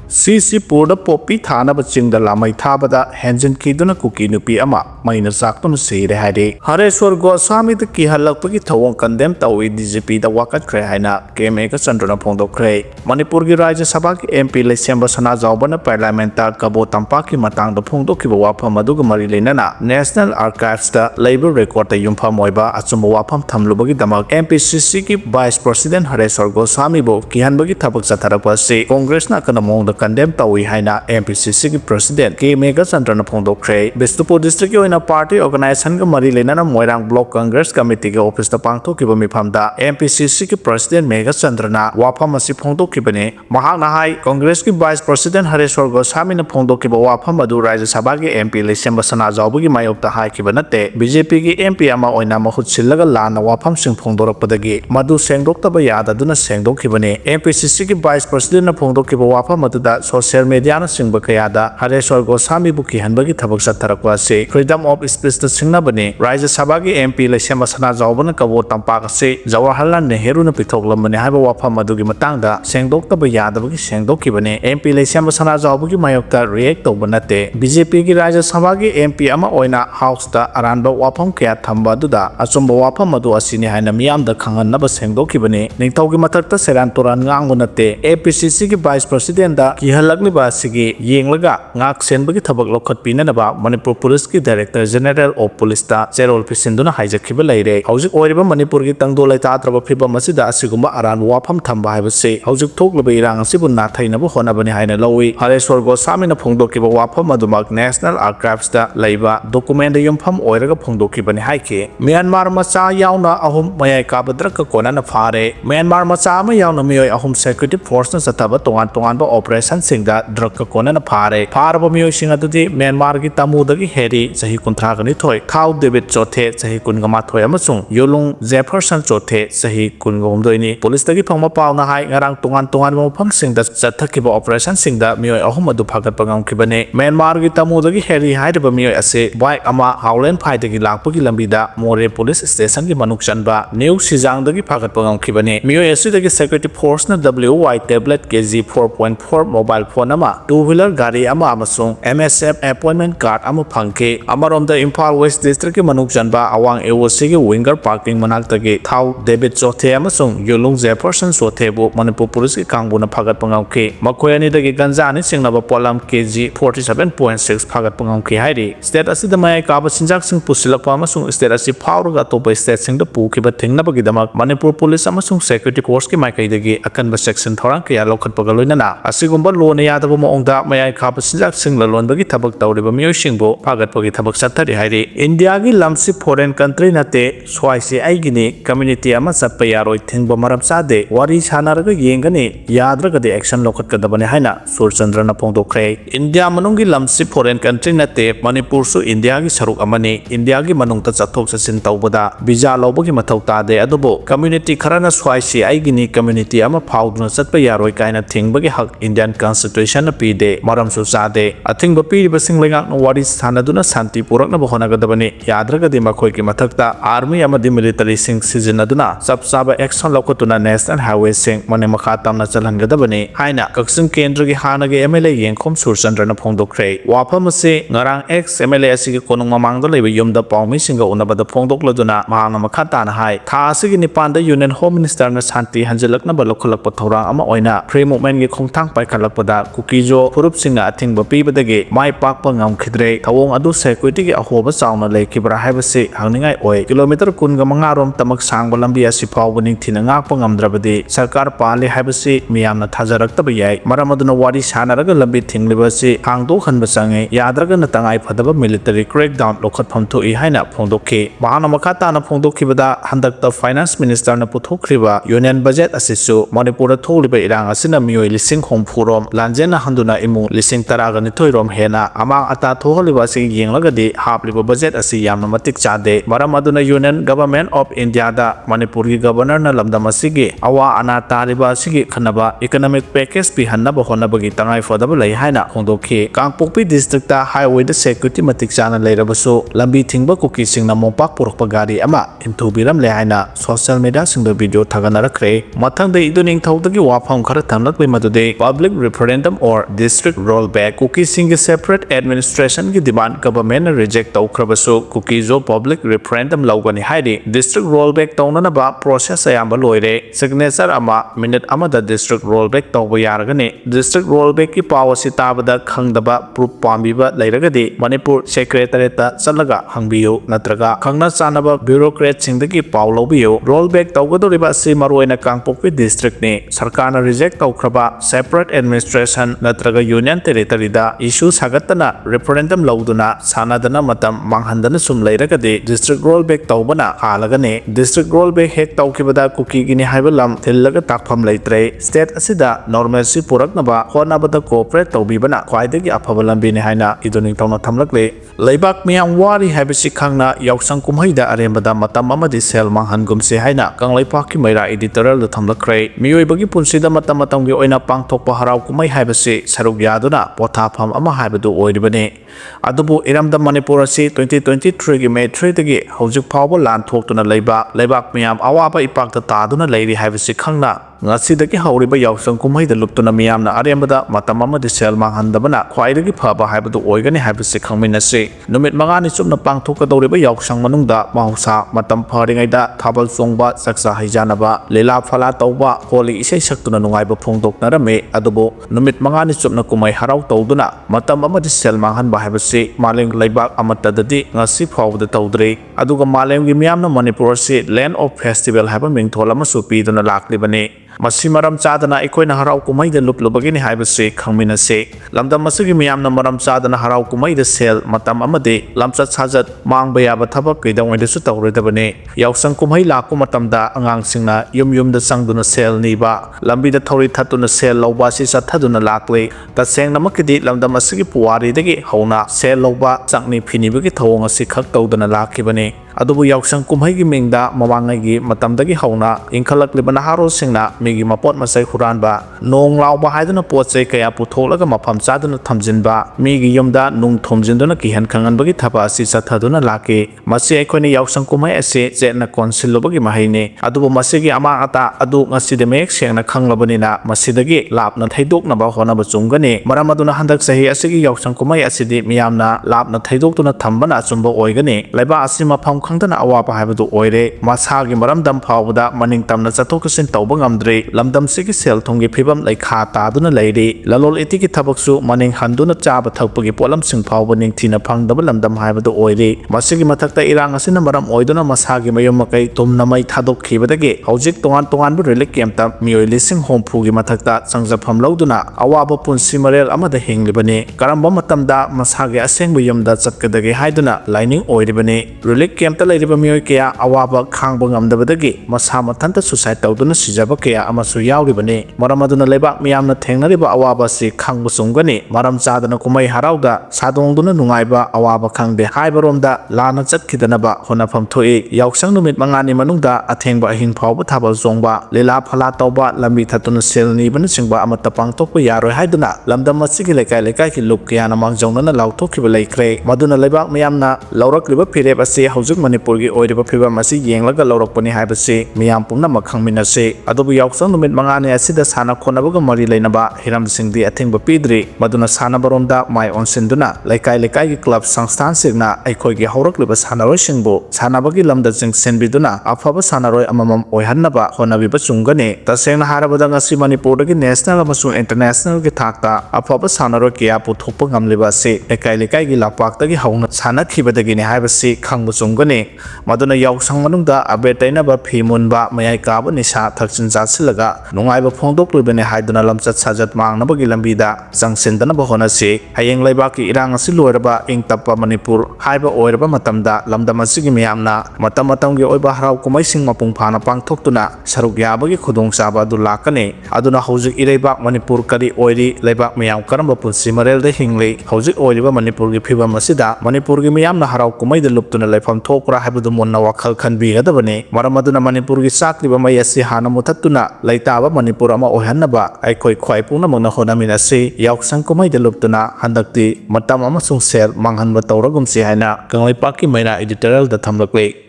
Sisipur the poppy thana but sing the Lamei tabada Hansen Kiduna Kuki nupi ama minor sakton sire hade Hareswar Goswami the Kihalapaki Tawon condemn Tawi DGP the Waka Krehina Kemeka Sandrona Pondo Cray Manipur Raja Sabaki MP Lesemba Sana Zaubana Parlamentar Kabo Tampaki Matang the Pondo Kiwapa Maduga Marilinana National Archives the Labor Record the Yumpa Moiba Atsumawapam Tamlubagi Damak MPCC Vice President Hareswar Goswami Bo Kihanbagi Tabak Satarapasi Congress Nakanamong the condemn Tawi Haina MPCC President Kemeka Sandrona Pondo Cray Bistupo District in a party organization Marilena Moirang Block Congress Committee Office the Pangto Kibami Pamda MPCC President Mega Sandrona Wapamasi Pondo Kibane Mahana High Congress Vice President Hareswar Goswami na Pondo Kiba Wapamadu Raja Sabagi MP Lesemba Sana Zabugi Mayopta High Kibanate BJP MP Ama Oina Mahut Silaga Lana Wapam Sing Pondo Padagi Madu Sengdok Tabayada Duna Sengdok Kibane MPCC Vice President na Pondo Kiba Wapamadu social media na Singba Kayada Hareswar Goswami Buki Hanbagi Tabak Satarakwa Freedom of Speech the Singnabani Raja Sabagi MP Lesemba Sana Zaubana Kabo Tampakase Jawaharlal Nehru na Pitoklamani Haba Wapamadugi Matanga Sengdok Tabayada Buki Sengdok Kibane MP Lesemba Sana Zaubugi Mayokta react Obanate BJP ki Raja Sabagi MP Ama Oina House da Aranda Wapam Kaya Tamba Duda Asumba Wapamadu Asini Haina Miam the Kangan Naba Sengdok Kibane Ningtogi Matakta Serantoran Ngangunate APCC ki Vice President da Kihalagni Basigi Yinglaga Ngak Senbagi Tabak Lokat Pinanaba Manipur Police ki Director General of Police da Zerol Pisinduna Hijakiba Laire Housik Oriba Manipur ki Tangdo Laita Traba Piba Masida Asiguma Aran Wapam Tamba Habase Housik Toklaba Irang Sibun Natainabu Honabani Haina Lowi Hareswar Goswami na Pondo Kiba Wapam Madumak National Archives da Laiba Document Yumpam Oiraga Pondo Kibani Haike Myanmar Macha Yauna Ahum Maya Kabadraka Kona na phare Myanmar Macha Ma Yauna Mioy Ahum Security Force na Sataba Tongan Tongan ba Operation Singda Draka Kona na phare Pharaba Mioy Singa Dudi Myanmar ki Tamudagi Heri Sahi Kuntragani Thoi Thau David Chothe Sahi Kungama Thoi Amasung Yolung Jefferson Chothe Sahi Kungom Doini Police Dagi Phangma Pau na Hai Ngarang Tongan Tongan ba Phang Singda Chathakiba Operation Singda Mioy Ahum adu phagat pangam kibane Myanmar ki Tamudagi Heri haidaba Mioy ase bike ama Howland Phaidagi lakpagi lambida More Police Station ki manuk chanba New Sijang dagi phagat pangam kibane Mioy ase dagi Security Force na WY tablet KG 4.4 mobile phone ama two-wheeler gari ama amasung MSF appointment card ama phangke amarom da Imphal West District ki manuk chanba awang AOC ki winger parking manak tagi Thau David Chothe amasung Yolung Jefferson Chothe bu Manipur Police ki kangbu na phagat pangam ke makhoi ani dagi ganja ani singnaba polam KG 47.6 phagat pangam ke hairi state asida mai kaba sinjak sing pusilakpa amasung state asi phauruga topa state sing da pukiba thingnaba gidamak Manipur Police amasung security force ki maikai dagi akanba section thorang kaya lokhat pagaloinana asigumba lone yadaba maongda mai kaba sinjak sing lalon bagi thabak tawriba miyoi singbo phagat pagi thabak sathari hairi India gi lamsi foreign country nate swaisi aigini community ama satpa yaroi thingba maram sade wari sanaraga yengani yadraga de action lokhat kadabane haina Surchandra na Pongdokre India manungi lamsi foreign country nate Manipur su India gi saruk amani India gi manungta chathok chasin tawbada visa lobagi mathau tade adubo community kharana swaisi aigini community ama phauduna chatpa yaroi kaina thingbagi hak Indian constitution na pide maram su sade athingba piriba singlenga no wari sanaduna santi purakna bohona gadabani yadraga de makhoi ki mathakta army ama di military sing seasonaduna sabsaba action lokotuna national highway sing mane makha tamna chalhan gadabani haina kaksing kendra gi hanage MLA yengkhom Surchandra na Pongdokre wafam ase ngarang ex MLA asigi konung mamangda leba yumda paumi singa unabada Pongdokladuna mahangna makhata na hai tha asigi nipanda Union Home Minister na Santi hanjalakna balokhalakpa thorang ama oina free movement gi khongthang paikhalakpada Kuki jo purup singa athingba pibadagi mai pakpa ngamkhidre thawong adu security gi ahoba chauna leikibra haibase hangningai oi kilometer kun ga mangarom tamak sangba lambi asi phawbani thina ngakpa ngamdrabadi sarkar pali haibase miyamna thajarakta yai maramaduna wari sanaraga lambi thinglibasi hangdo khanba changai yadraga na tangai phadaba military crackdown lokhat phamtho I haina phongdokhe mahana makhata na phongdokhibada handakta finance minister na puthokriba union budget asisu Manipur tholiba irang asina miyoi lising khompurom lanjena handuna imu lising taraga ni thoirom hena amang ata tholiba si yenglagadi hapliba budget asi yamna matik chade maramaduna union government of India da Manipur gi governor na lamdam asigi awa ana tariba asigi khanaba economic package pi hanaba honabagi tangai fodaba lai haina phongdokhe Kangpokpi district ta highway da security matik chana leirabasu lambi thingba Kuki singna mongpak porokpa gari ama inthubiram le haina social media singda video thaganarakre mathangda iduning thaudagi wafam khara thamlakbai madude public referendum or district rollback Kuki singi separate administration ki demand government reject taukhrabasu Kuki zo public referendum laugani haidi district rollback taunana ba process ayamba loire signature ama minute amada district rollback tauba yaragani district rollback ki policy tabada khangdaba proof pambiba lairagadi Manipur secretariat ta chalaga hangbiyu natraga khangna chanaba bureaucrat singdagi paw lawbiyu rollback taugadoriba si maroina kangpokpi district ni sarkarna reject taukraba separate administration natraga union territory da issue sagatana referendum lauduna sanadana matam manghandana sum lairagadi district rollback taubana halagani district rollback hek taukibada Kuki gini haibalam thillaga takpham leitre state asida normalcy puraknaba honabada cooperate taubibana khwaidagi afaba lambini haina idoning tawna thamlakle leibak miyam wari haibisi khangna yausang kumhaida arembada matam amadi sel manghangumse haina kangleipaki maira editorial da thamlakre miyoibagi punsida matam matamgi oina pangthokpa harau kumai haibisi saruk yaduna pothafam ama haibadu oiribani adubu iramda Manipur asi 2023 gi May 3 dagi hojik phawba lan thoktuna leibak miyam awaba ipakta taduna leiri haibisi khangna ngasidagi hauriba yausang kumhaida luptuna miyamna arembada matam amadi sel manghandabana khwaidagi phaba haibadu oigani haibisi khangminasi numit mangani chumna pangthokadoriba yausang manungda mahausa matam pharingaida thabal chongba saksa haijanaba lela phala tauba holi isai saktuna nungaiba phongdoknarame adubu numit mangani chumna kumai harau tawduna matam amadi sel manghanba haibisi maleng leibak amatadadi ngasi phawda tawdre aduga malemgi miyamna Manipur si land of festival haiba mingthol amasu piduna laklibani masi maram chadana ikoina harau kumaida luplubagini haibase khangminase lamdam masigi miyamna maram chadana harau kumaida sel matam amade lamchat sajat mangba yaba thabak kaidawaida su tawredabane yausang kumhai lakku matamda angangsingna yumda sangduna sel niba lambida thori thatuna sel lawba si sathaduna lakle tasengna makidi lamdam masigi puwari dagi hauna sel lawba chakni phinibagi thawong asi khak tawdana lakhibane adubu yausang kumhai gi mingda mawangai gi matamdagi hauna ingkhalakliba naharo singna migi mapot masai huranba nong lawba haiduna pochai kaya putholaga mafam chaduna thamjinba migi yumda nung thomjinduna kihan khanganbagi thapa asi sathaduna lake masi aikoni yausang kumhai ase jetna konsilobagi mahaine adubu masigi ama ata adu ngaside mek sengna khanglabanina masidagi lapna thaidoknaba honaba chungani maramaduna handak sahi asigi yausang kumhai asidi miyamna lapna thaidoktuna thambana chumba oigani laiba asi mafam khangdana awapa haibadu oire masagi maramdam phawda maning tamna chathokasin tawba ngamdre lamdam sigi sel thonggi phibam laikha taduna leiri lalol etiki thabaksu maning handuna chaba thakpagi polam sing phawba ningthina phangdaba lamdam haibadu oire masigi mathakta irang asina maram oiduna masagi mayum makai tumna mai thadok khibadagi hojik tongan bu relic camp miyoi lising hompu gi mathakta changjafam lauduna awaba punsi marel amada hinglibani karamba matamda masagi asengbu yumda chatkadagi haiduna lining oiribani relic camp ta leiriba miyoi kya awaba khangba ngamdabadagi masa mathanta suicide tawduna sijaba kya amasu yauribani maramaduna lebak miyamna thengnariba awaba si khangbu sungani maram chadana kumai harauda sadongduna nungaiba awaba khangde haibaromda lana chatkidanaba honafam thoi yausang numit mangani manungda athengba ahing phawba thabal zongba lela phala tawba lambi thatuna selni bana singba amata pangtokpa yaroi haiduna lamdam masigi lekai ki lup kya na mangjongna lautokhiba leikre maduna lebak miyamna laurakliba phirep ase hojik Manipur gi oiriba phiba masi yenglaga laurakpani haibase miyam pumna makhangminase adubu yausang numit mangani asida sana khonabaga mari leinaba hiram singdi athengba pidri maduna sana baromda mai onsinduna lekai gi club sangstan sirna aikoi gi haurakliba sanaroi singbu sanabagi lamda jing senbiduna afaba sanaroi amamam oihannaba honabiba chungani tasengna harabada ngasi Manipur dagi national amasung international gi thakta afaba sanaroi kya puthokpa ngamliba se lekai gi lapakta gi hauna sana khibadagi ne haibase khangbu chungani maduna yausang manungda abetaina ba phimunba mayai kaba nisa thakchin jasilaga nungaiba phongdoklibane haiduna lamchat sajat mangnabagi lambida changsindana bahona se hayeng laibaki irang asi loiraba ingtappa Manipur haiba oiraba matamda lamdam asigi miyamna matamgi oiba harau kumai sing mapung phana pangthoktuna saruk yabagi khudong chaba du lakane aduna hojik ireibak Manipur kari oiri laibak miyam karamba punsi marel de hingle hojik oiriba Manipur gi phibam asida Manipur gi miyamna harau kumai de luptuna laifam thokra haibadu monna wakhal khanbi gadabane maramaduna Manipur gi sakliba mai asi hana muthatuna laitaba Manipur ama ohannaba aikoi khwai pungna mangna honamina se yausang kumai de luptuna handakti matam amasung sel manghanba tawragum se haina kanglai paki maina editorial da thamlakle